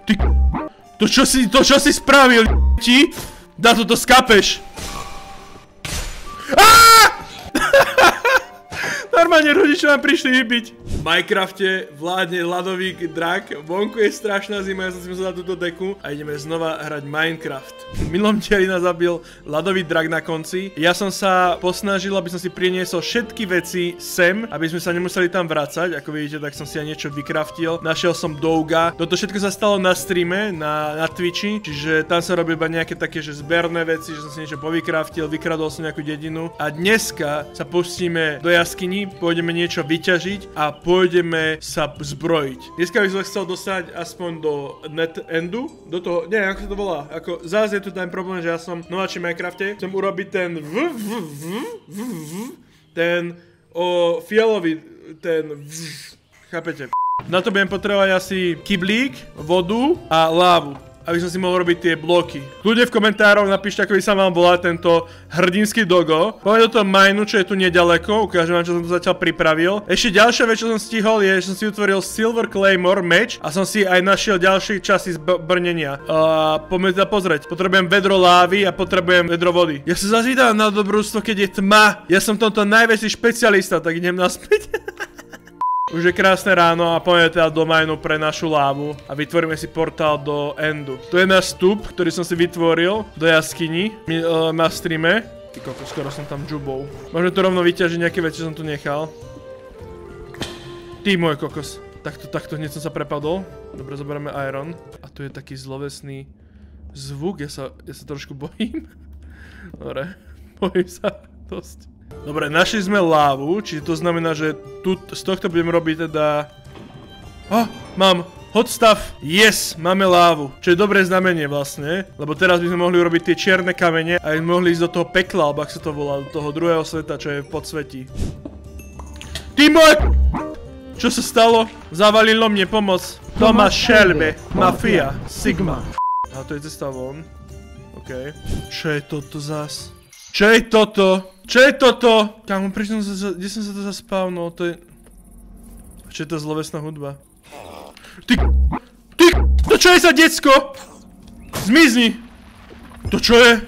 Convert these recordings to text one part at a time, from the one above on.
Ty... To čo si spravil, ti? Dá to skapeš. Normálne rodičia vám prišli vybiť. V Minecrafte vládne ľadový drak, vonku je strašná zima, ja som si musel dať túto deku a ideme znova hrať Minecraft. V minulom dieli nás zabil ľadový drak na konci. Ja som sa posnažil, aby som si priniesol všetky veci sem, aby sme sa nemuseli tam vracať. Ako vidíte, tak som si aj niečo vykraftil. Našiel som Douga. Toto všetko sa stalo na streame, na Twitchi, čiže tam sa robili iba nejaké také, že zberné veci, že som si niečo povykraftil, vykradol som nejakú dedinu. A dneska sa pustíme do jaskyni, pôjdeme niečo vyťažiť a pôjdeme sa zbrojiť. Dneska by som chcel dostať aspoň do net-endu, do toho, neviem ako sa to volá, ako zás je tu ten problém, že ja som nováčik v Minecrafte, chcem urobiť ten fialový, chápete? Na to budem potrebovať asi kyblík, vodu a lávu, aby som si mohol robiť tie bloky. Ľudia v komentároch napíšte, ako by sa vám volá tento hrdinský dogo. Poďme do toho minu, čo je tu nedaleko, ukážem vám, čo som tu zatiaľ pripravil. Ešte ďalšia vec, čo som stihol, je, že som si utvoril Silver Claymore meč a som si aj našiel ďalšie časy brnenia. Poďme teda pozrieť. Potrebujem vedro lávy a potrebujem vedro vody. Ja sa zazvídam na dobrústvo, keď je tma. Ja som tomto najväčší špecialista, tak idem naspäť. Už je krásne ráno a poďme teda do minu pre našu lávu a vytvoríme si portál do endu. To je náš vstup, ktorý som si vytvoril do jaskyni na streame. Ty koko, skoro som tam džubol. Môžeme to rovno vyťažiť nejaké veci, čo som tu nechal. Ty môj kokos. Takto hneď som sa prepadol. Dobre, zoberieme iron. A tu je taký zlovesný zvuk, ja sa trošku bojím. Dobre, bojím sa dosť. Dobre, našli sme lávu, čiže to znamená, že tu z tohto budem robiť teda... mám hot stuff. Yes, máme lávu, čo je dobré znamenie vlastne, lebo teraz by sme mohli urobiť tie čierne kamene a mohli ísť do toho pekla, alebo ak sa to volá, do toho druhého sveta, čo je v podsvetí. Ty môj... Čo sa stalo? Zavalilo mne pomoc. Thomas Shelby, Mafia, Sigma. A to je cesta von. OK. Čo je toto zas? Čo je toto? Čo je toto? Kámo, kde som sa to zaspavnul? To je... Čo je to zlovesná hudba? Ty... To čo je za decko? Zmizni! To čo je?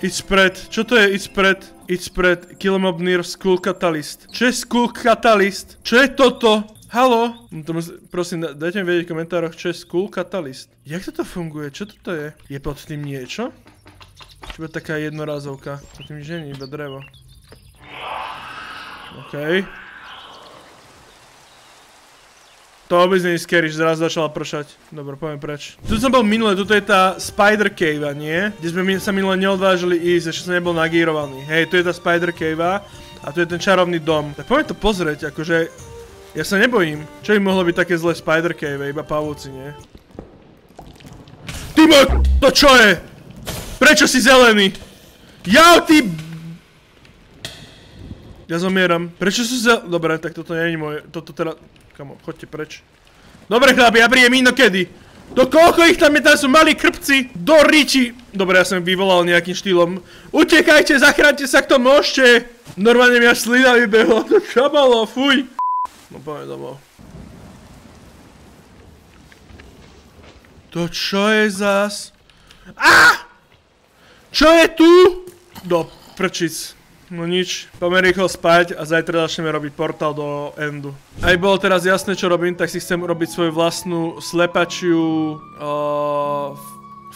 It's spread. Čo to je it's spread? It's spread. Kill mob near Skull Catalyst. Čo je Skull Catalyst? Čo je toto? Haló? Prosím, dajte mi vedieť v komentároch, čo je Skull Catalyst. Jak toto funguje? Čo toto je? Je pod tým niečo? Čo je taká jednorázovka? To tým nič nie, iba drevo. OK. To vôbec nie je scary, že zrazu začala pršať. Dobre, poďme preč. Tu som bol minule, tuto je tá Spider Cave, nie? Kde sme sa minule neodvážili ísť, ešte som nebol nagírovaný. Hej, tu je tá Spider Cave a tu je ten čarovný dom. Tak poďme to pozrieť, akože... Ja sa nebojím. Čo by mohlo byť také zlé Spider Cave, iba pavúci, nie? Ty môj... To čo je? Prečo si zelený? Jau, ty... Ja zomieram. Prečo sú Dobre, tak toto nie je moje... Toto teda... Kamo, choďte preč. Dobre chlapi, ja príjem inokedy. Do koľko ich tam je, tam sú malí krpci. Do riči. Dobre, ja som vyvolal nejakým štýlom. Utekajte, zachránte sa, kto môžete. Normálne mi až slina vybehla. To čo bolo, fuj. No poďme domov. To čo je zas? Čo je tu? Do prčic. No nič. Poďme rýchlo spať a zajtra začneme robiť portál do endu. Aj bolo teraz jasné, čo robím, tak si chcem robiť svoju vlastnú slepačiu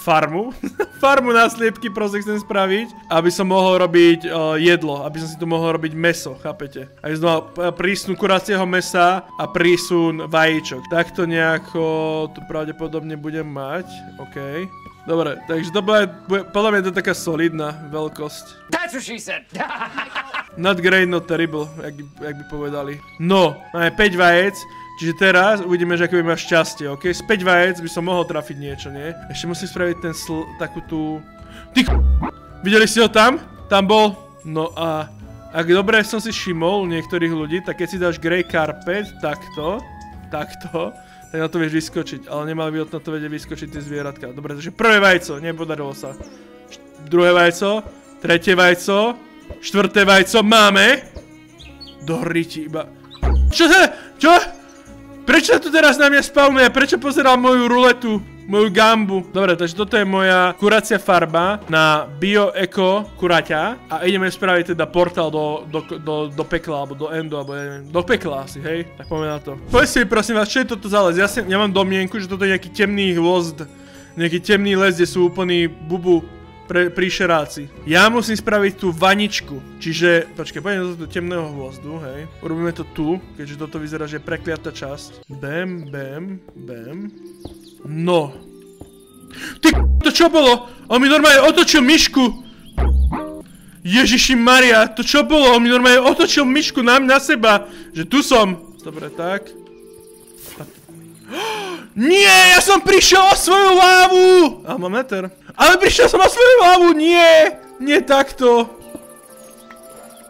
farmu. Farmu na sliepky proste chcem spraviť, aby som mohol robiť jedlo, aby som si tu mohol robiť mäso, chápete? Aby som mal prísun kuracieho mäsa a prísun vajíčok. Takto nejako tu pravdepodobne budem mať, OK. Dobre, takže to bude, podľa mňa to je taká solidná veľkosť. That's what she said. Not great, not terrible, jak by povedali. No, máme 5 vajec, čiže teraz uvidíme, že ako budeme mať šťastie, ok? Z 5 vajec by som mohol trafiť niečo, nie? Ešte musím spraviť ten takú tú... Ty videli ste ho tam? Tam bol? No a... Ak dobre som si všimol u niektorých ľudí, tak keď si dáš grey carpet, takto, tak na to vieš vyskočiť, ale nemali by na to vedieť vyskočiť tie zvieratka. Dobre, takže prvé vajco, nepodarilo sa. Druhé vajco, tretie vajco, štvrté vajco, máme. Do riti iba. Čo? Prečo tu teraz na mňa spawnuje? Prečo pozeral moju ruletu? Moju gambu. Dobre, takže toto je moja kuracia farba na bio-eko kuraťa. A ideme spraviť teda portál do pekla, alebo do endu, alebo neviem. Do pekla asi, hej? Tak poďme na to. Povedzte mi prosím vás, čo je toto za les? Ja mám domienku, že toto je nejaký temný hvozd. Nejaký temný les, kde sú úplný bubu príšeráci. Ja musím spraviť tú vaničku. Čiže, počkaj, poďme do temného hvozdu, hej. Urobíme to tu, keďže toto vyzerá, že je prekliatá časť. Bam, bam, bam. No. Ty to čo bolo? On mi normálne otočil myšku. Ježiši Maria, to čo bolo? On mi normálne otočil myšku na seba. Že tu som. Dobre, tak. Nie, ja som prišiel o svoju lávu! Ale mám meter. Ale prišiel som o svoju lávu, nie! Nie takto.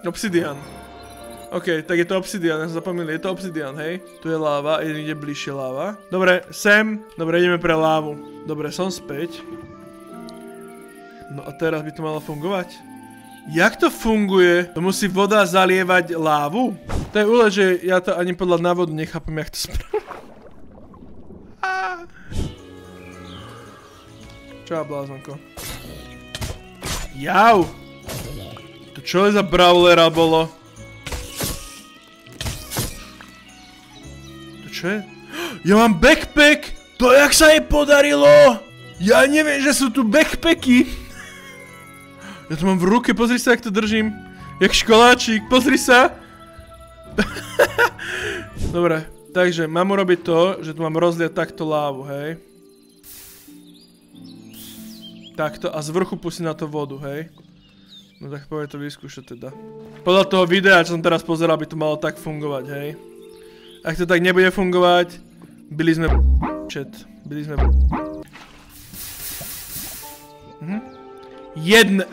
Obsidian. OK, tak je to obsidian, ja som zapomínal, je to obsidian, hej? Tu je láva, ide bližšie láva. Dobre, sem. Dobre, ideme pre lávu. Dobre, som späť. No a teraz by to malo fungovať. Jak to funguje? To musí voda zalievať lávu? To je úle, že ja to ani podľa návodu nechápem, jak to spravím. Čau, blázonko. Jau! To čo je za brawlera bolo? To čo je? Ja mám backpack! To jak sa jej podarilo! Ja neviem, že sú tu backpacky! Ja to mám v ruke, pozri sa, jak to držím. Jak školáčik, pozri sa! Dobre, takže mám urobiť to, že tu mám rozliať takto lávu, hej? Takto a z vrchu pustiť na to vodu, hej? No tak poďme to vyskúšať teda. Podľa toho videa, čo som teraz pozeral, by to malo tak fungovať, hej? Ak to tak nebude fungovať, byli sme byli sme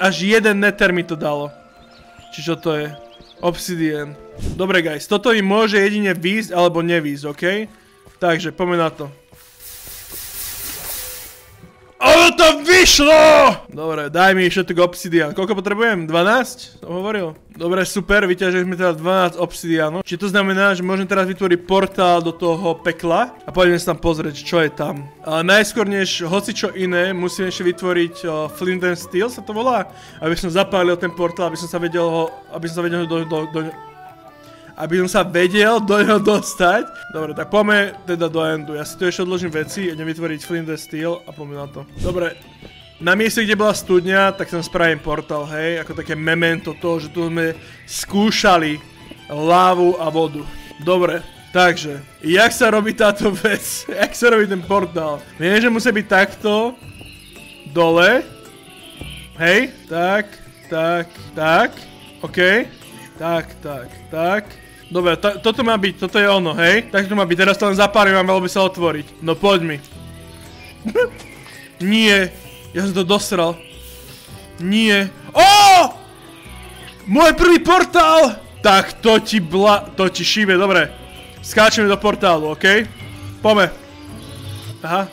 až jeden nether mi to dalo. Čiže to je obsidian. Dobre guys, toto mi môže jedine výjsť alebo nevísť, ok? Takže poďme na to. Ono to vyšlo! Dobre, daj mi všetko obsidian. Koľko potrebujem? 12? Som hovoril. Dobre, super, vyťažili sme teraz 12 obsidianov. Či to znamená, že môžem teraz vytvoriť portál do toho pekla a poďme sa tam pozrieť, čo je tam. Ale najskôr než hocičo iné, musím ešte vytvoriť Flint and Steel, sa to volá? Aby som zapálil ten portál, aby som sa vedel do neho dostať. Dobre, tak poďme teda do endu. Ja si tu ešte odložím veci, idem vytvoriť Flint and Steel a poďme na to. Dobre, na mieste, kde bola studňa, tak tam spravím portál, hej, ako také memento toho, že tu sme skúšali lávu a vodu. Dobre, takže, jak sa robí táto vec? Jak sa robí ten portál? Viem, že musí byť takto, dole, hej, tak, okej, tak. Dobre, toto má byť, toto je ono, hej? Tak to má byť, teraz to len zapálim a malo by sa otvoriť. No poď mi. Nie, ja som to dosral. Nie. Ó! Môj prvý portál! Tak to ti šíbe, dobre. Skáčeme do portálu, okej? Poďme. Aha.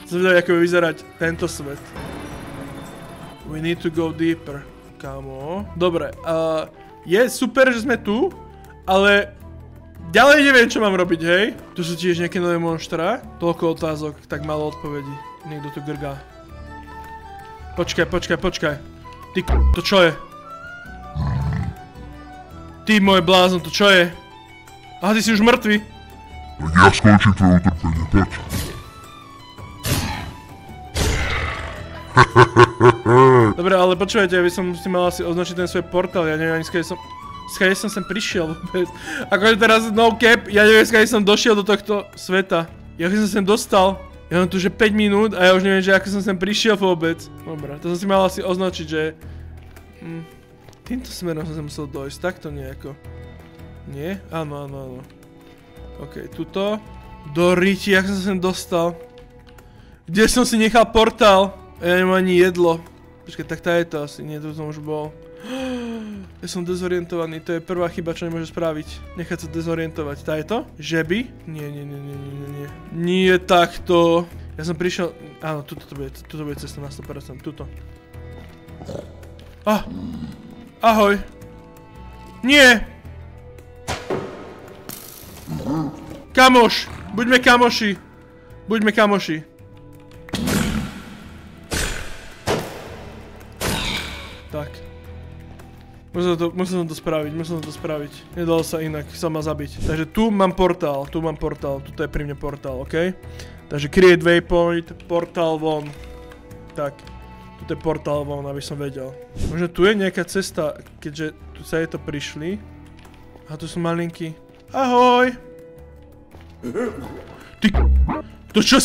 Som vedel, ako by vyzerať tento svet. We need to go deeper. Kamo. Dobre, je super, že sme tu. Ale ďalej neviem, čo mám robiť, hej? Tu sú tiež nejaké nové monštra. Toľko otázok, tak málo odpovedí. Niekto tu grgá. Počkaj. Ty to čo je? Ty môj blázon, to čo je? Aha, ty si už mŕtvy. Tak ja skončím tvoje utrpenie, poď. Dobre, ale počúvajte, ja by som si mal asi označiť ten svoj portál, ja neviem ani skade som sem prišiel vôbec. Akože teraz no cap, ja neviem skade som došiel do tohto sveta. Jak som sem dostal? Ja mám tu že 5 minút a ja už neviem, že ako som sem prišiel vôbec. Dobre, to som si mal asi označiť, že... Týmto smerom som sem musel dojsť, takto nejako. Nie? Áno. OK, tuto. Do riti, jak som sem dostal. Kde som si nechal portál? Ja nemám ani jedlo. Počkaj, tak tá je to asi, nie, tu som už bol. Ja som dezorientovaný, to je prvá chyba, čo nemôže spraviť. Nechať sa dezorientovať. Tá je to? Žeby? Nie. Nie takto. Ja som prišiel... Áno, tuto bude cesta na 100%, tuto. Ahoj. Nie! Kamoš! Buďme kamoši! Buďme kamoši. Tak. Musím to spraviť. Nedalo sa inak sa ma zabiť. Takže tu mám portál. Tuto je pri mne portál, OK? Takže create waypoint, portál von. Tak. Tuto je portál von, aby som vedel. Možno tu je nejaká cesta, keďže tu sa je to prišli. A tu sú malinky. Ahoj! Ty to čo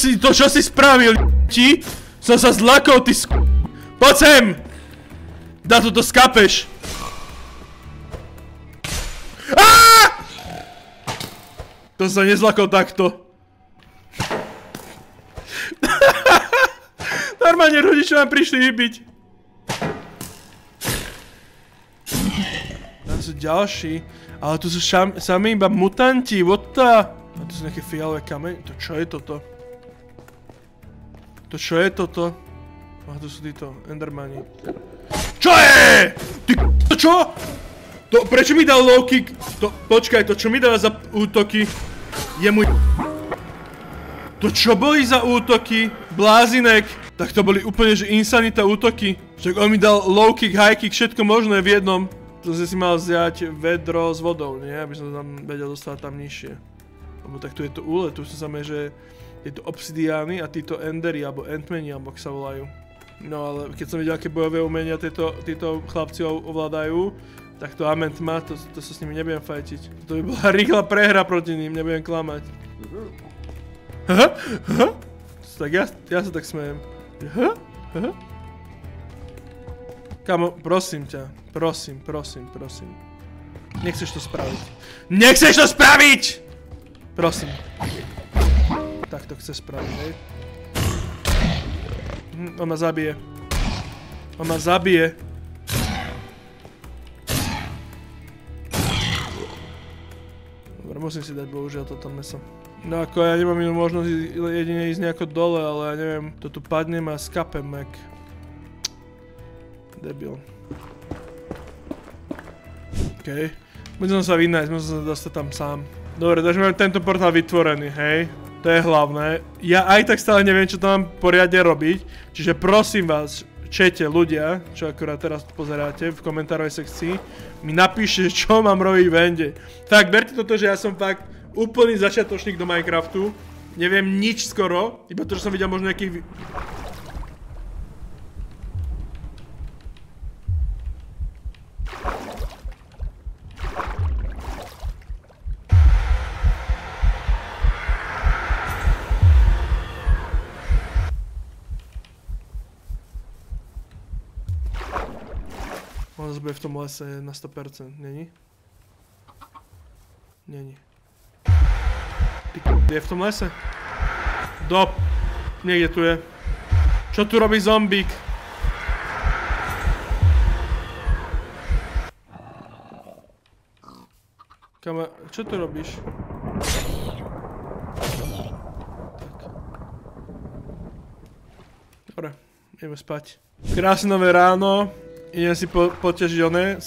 si spravil, ti? Som sa zlakol, ty Poď sem! Dá to skapeš! Aaaa! To sa nezlakol takto. Normálne rodičia vám prišli vybiť. Tam sú ďalší. Ale tu sú sami iba mutanti, what the? A tu sú nejaké fialové kameň. To čo je toto? A tu sú títo endermani. Čo je? Ty to čo? To, prečo mi dal low kick? Počkaj, to čo mi dáva za útoky? Je môj... To čo boli za útoky? Blázinek. Tak to boli úplne že insanita útoky. Však on mi dal low kick, high kick, všetko možné v jednom. To si mal vziať vedro s vodou, nie? Aby som tam vedel dostať tam nižšie. Lebo tak tu je to úle, tu sa znamená, že je to obsidiány a títo endery, alebo entmeni, alebo ak sa volajú. No ale keď som videl, aké bojové umenia títo chlapci ovládajú, tak to Ament má, to sa s nimi nebudem fajtiť. To by bola rýchla prehra proti ním, nebudem klamať. Tak ja sa tak smejem. Kamo, prosím ťa. Prosím. Nechceš to spraviť! Prosím. Tak to chce spraviť, hej? On ma zabije. Dobre, musím si dať bohužiaľ toto meso. No ako ja nemám inú možnosť jedine ísť nejako dole, ale ja neviem, to tu padnem a skapem, mek. Debil. OK. Musím sa vynájsť, musím sa dostať tam sám. Dobre, takže mám tento portál vytvorený, hej. To je hlavné. Ja aj tak stále neviem, čo tam mám poriadne robiť. Čiže prosím vás, čete, ľudia, čo akurát teraz pozeráte v komentárovej sekcii, mi napíšte, čo mám robiť v ende. Tak, berte toto, že ja som fakt úplný začiatočník do Minecraftu. Neviem nič skoro, iba to, že som videl možno nejakých... On zase bude v tom lese na 100%, není? Není. Ty je v tom lese? Niekde tu je. Čo tu robí zombík? Čo tu robíš? Tak. Dobre, ideme spať. Krásne nové ráno. Idem si poťažiť oné,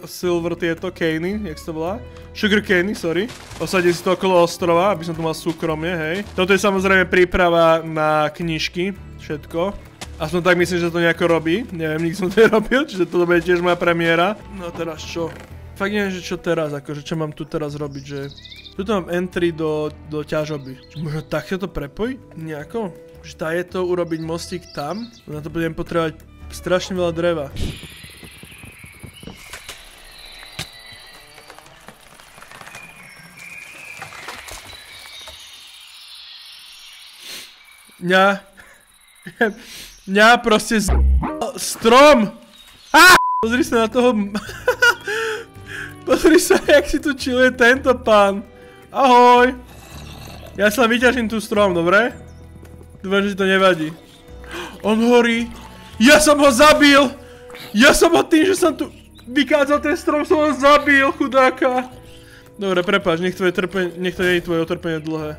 silver tieto, caney, jak sa to volá? Sugar caney, sorry. Osadím si to okolo ostrova, aby som tu mal súkromie, hej. Toto je samozrejme príprava na knižky, všetko. Aspoň tak myslím, že to nejako robí. Neviem, nikdy som to nerobil, čiže toto bude tiež moja premiéra. No a teraz čo? Fakt neviem, že čo teraz, akože čo mám tu teraz robiť, že... Tuto mám entry do ťažoby. Možno takto to prepojiť? Nejako? Že tá je to urobiť mostík tam, na to budem potrebovať strašne veľa dreva. Mňa proste strom! Pozri sa na toho... Pozri sa, jak si tu chilluje tento pán. Ahoj! Ja sa vyťažím tu strom, dobre? Dúfam, že ti to nevadí. On horí! Ja som ho zabil! Ja som ho tým, že som tu vykázal ten strom, som ho zabil, chudáka! Dobre, prepáč, nech to nie je tvoje utrpenie dlhé.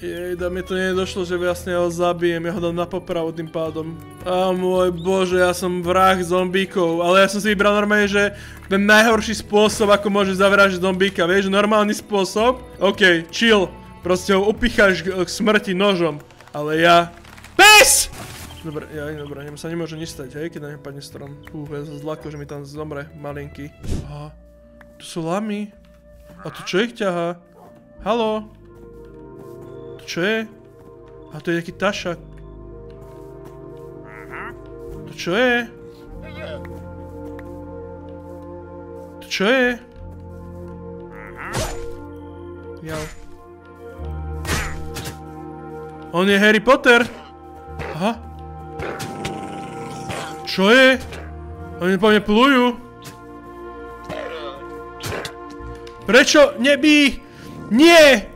Jejda, mi to nedošlo, že vlastne ho zabijem, ja ho dám na popravu tým pádom. Á môj bože, ja som vrah zombíkov, ale ja som si vybral normálne, že ten najhorší spôsob, ako môže zavražiť zombíka, vieš, normálny spôsob? OK, chill, proste ho upicháš k smrti nožom, ale ja... PES! Dobre, sa nemôže nič stať, hej, keď na mňa padne strom. Ja sa zlako, že mi tam zomre, malinký. Aha, tu sú lamy. A tu čo ich ťahá? Haló? To čo je? A to je nejaký tašak. To čo je? To čo je? Jau. On je Harry Potter. Aha. Čo je? Oni po mne plujú. Prečo? Nebí! Nie!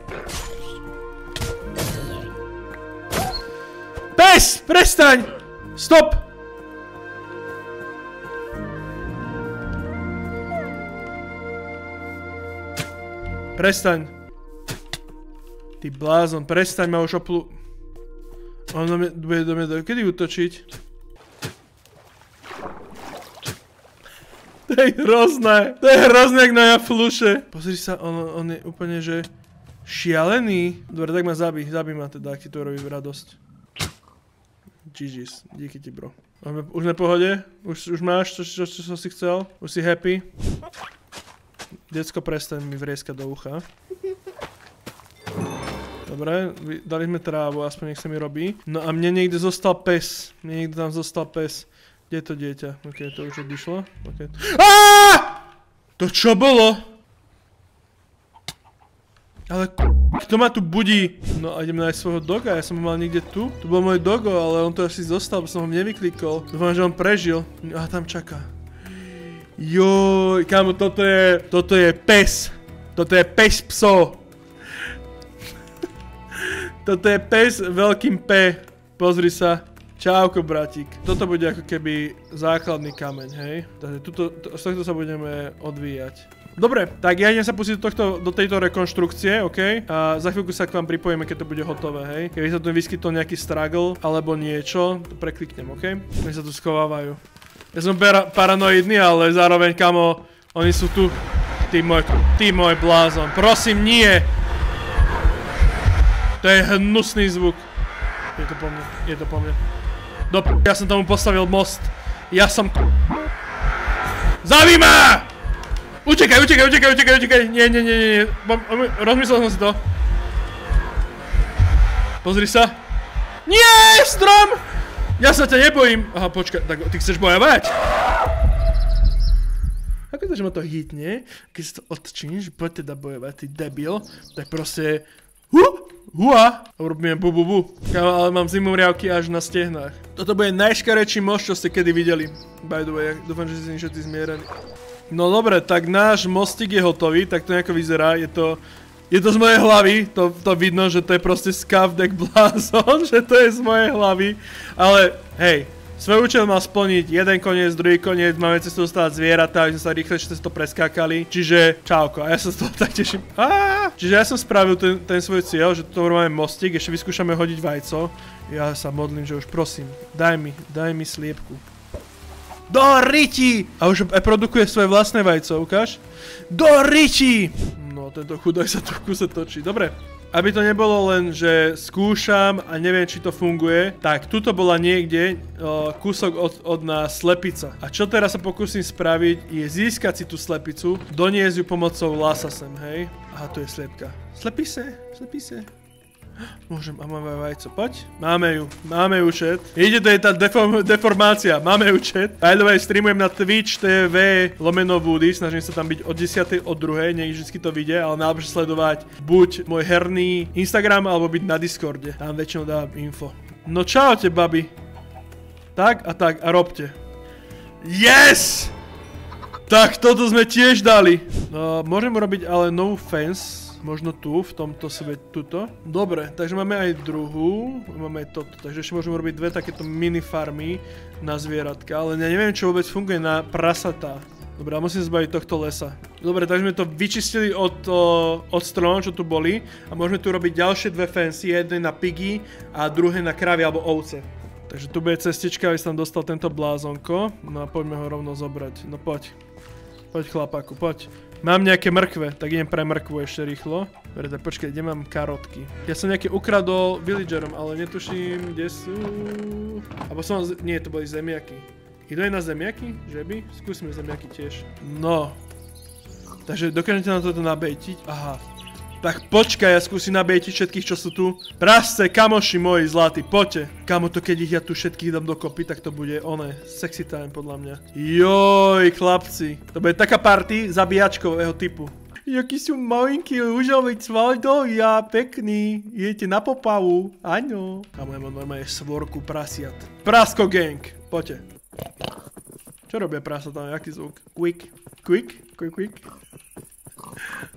Pes! Prestaň! Stop! Prestaň. Ty blázon, prestaň ma už On bude do mňa kedy útočiť? To je hrozné. To je hrozné, jak na Jafluše. Pozri sa, on je úplne, že šialený. Dobre, tak ma zabij ma teda, ak ti to robí radosť. GG's, díky ti, bro. Už na pohode? Už máš, čo si chcel? Už si happy? Decko, prestaň mi vrieskať do ucha. Dobre, dali sme trávu, aspoň nech sa mi robí. No a mne niekde zostal pes. Niekde tam zostal pes. Kde je to dieťa? Ok, to už odišlo. Okay. Aaaa! To čo bolo? Ale kto ma tu budí? No a idem nájsť svojho doga, ja som ho mal niekde tu. Tu bol môj dogo, ale on to asi zostal, bo som ho nevyklikol. Dúfam, že on prežil. Aha, tam čaká. Joj, kámo, toto je pes. Toto je pes pso. Toto je pes veľkým P. Pozri sa. Čauko, bratík. Toto bude ako keby základný kameň, hej? Takže z tohto sa budeme odvíjať. Dobre, tak ja idem sa pustiť do tejto rekonštrukcie, OK? A za chvíľku sa k vám pripojíme, keď to bude hotové, hej? Keby sa tu vyskytol nejaký struggle, alebo niečo, to prekliknem, OK? Oni sa tu schovávajú. Ja som paranoidný, ale zároveň, kamo, oni sú tu. Ty môj blázon. Prosím, nie! To je hnusný zvuk. Je to po mne. Ja som tomu postavil most. Ja som... Zabij ma! Utekaj! Nie. Rozmyslel som si to. Pozri sa. Nie, strom! Ja sa ťa nebojím. Aha, počkaj, tak ty chceš bojovať? Ako to, že ma to hitne? Keď si to odčíš, poď teda bojovať, ty debil. Tak proste... Hua! Urobíme bu. Ale mám zimomriavky až na stehnách. Toto bude najškarečší most, čo ste kedy videli. By the way, dúfam, že si všetci zmierení. No dobre, tak náš mostík je hotový, tak to nejako vyzerá. Je to z mojej hlavy, to vidno, že to je proste skavdek blázon, že to je z mojej hlavy. Ale hej, svoj účel mal splniť jeden koniec, druhý koniec, máme cestu dostávať zvieratá, aby sme sa rýchle cez to preskákali. Čiže čauko, a ja sa z toho tak teším. Čiže ja som spravil ten svoj cieľ, že tu máme mostík, ešte vyskúšame hodiť vajco. Ja sa modlím, že už prosím, daj mi sliepku. Do riti! A už aj produkuje svoje vlastné vajco, ukáž? Do riti! No, tento chudák sa tu v kuse točí. Dobre. Aby to nebolo len, že skúšam a neviem, či to funguje, tak tuto bola niekde kúsok od nás slepica. A čo teraz sa pokúsim spraviť, je získať si tú slepicu, doniesť ju pomocou lasa sem, hej? Aha, tu je sliepka. Slepí se. Môžem, a máme vajco, poď. Máme ju, chat. Ide, to je tá deformácia, máme ju, chat. By the way, streamujem na Twitch TV/Woody, snažím sa tam byť od 10. od 2. Nech vždycky to vidie, ale najlepšie sledovať buď môj herný Instagram, alebo byť na Discorde. Tam väčšinou dávam info. No čaute, babi. Tak a robte. Yes! Tak toto sme tiež dali. Môžem urobiť ale novú fence. Možno tu, v tomto tuto. Dobre, takže máme aj druhú. Máme aj toto, takže ešte môžeme robiť dve takéto mini farmy na zvieratka. Ale ja neviem, čo vôbec funguje na prasatá. Dobre, a musím zbaviť tohto lesa. Dobre, takže sme to vyčistili od stromov, čo tu boli. A môžeme tu robiť ďalšie dve fancy, jedné na piggy a druhé na kravy alebo ovce. Takže tu bude cestička, aby som dostal tento blázonko. No a poďme ho rovno zobrať. No poď. Poď chlapáku, poď. Mám nejaké mrkve, tak idem pre mrkvu ešte rýchlo. Dobre, tak počkaj, kde mám karotky? Ja som nejaké ukradol villagerom, ale netuším, kde sú... Abo som... Nie, to boli zemiaky. Idú aj na zemiaky? Že by? Skúsime zemiaky tiež. No. Takže dokážete nám toto nabejtiť? Aha. Tak počkaj, ja skúsim nabejtiť všetkých, čo sú tu. Prasce, kamoši moji zlatí, poďte. Kamo, to keď ich ja tu všetkých dám dokopy, tak to bude oné, sexy time podľa mňa. Joj, chlapci. To bude taká party zabíjačkového typu. Jaký sú malinký rúžový cvaldo, ja pekný. Idete na popavu, áno. Kamo, ja mám normálne svorku prasiat. Prasko gang, poďte. Čo robia prasatá, jaký zvuk? Quick, quick, quick, quick.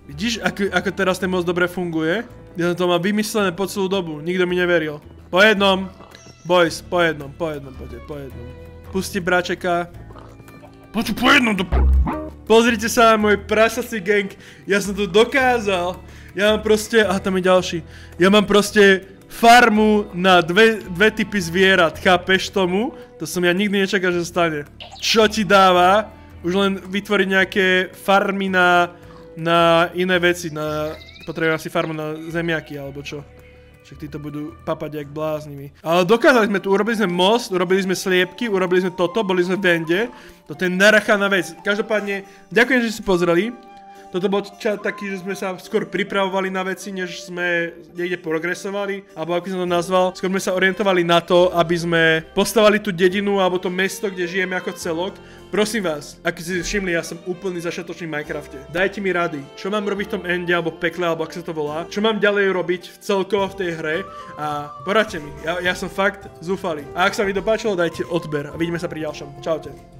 Vidíš, ako teraz ten most dobre funguje? Ja som to mal vymyslené po celú dobu, nikto mi neveril. Po jednom, boys, po jednom, poďte, po jednom. Pusti bráčeka. Poďte po jednom, Pozrite sa na môj prasací gang, ja som to dokázal. Ja mám proste, aha, tam je ďalší. Ja mám proste farmu na dve typy zvierat, chápeš tomu? To som ja nikdy nečakal, že stane. Čo ti dáva? Už len vytvoriť nejaké farmy na iné veci, potrebujem asi farmu na zemiaky, alebo čo. Však títo budú papať jak blázniví. Ale dokázali sme tu, urobili sme most, urobili sme sliepky, urobili sme toto, boli sme v Ende. Toto je narachaná vec. Každopádne, ďakujem, že ste pozreli. Toto bol čas taký, že sme sa skôr pripravovali na veci, než sme niekde progresovali, alebo ako som to nazval. Skôr sme sa orientovali na to, aby sme postavali tú dedinu alebo to mesto, kde žijeme ako celok. Prosím vás, ak ste si všimli, ja som úplný začiatočný v Minecrafte. Dajte mi rady, čo mám robiť v tom ende alebo pekle, alebo ako sa to volá. Čo mám ďalej robiť celkovo v tej hre a poradte mi. Ja som fakt zúfalý. A ak sa mi to páčilo, dajte odber a vidíme sa pri ďalšom. Čaute.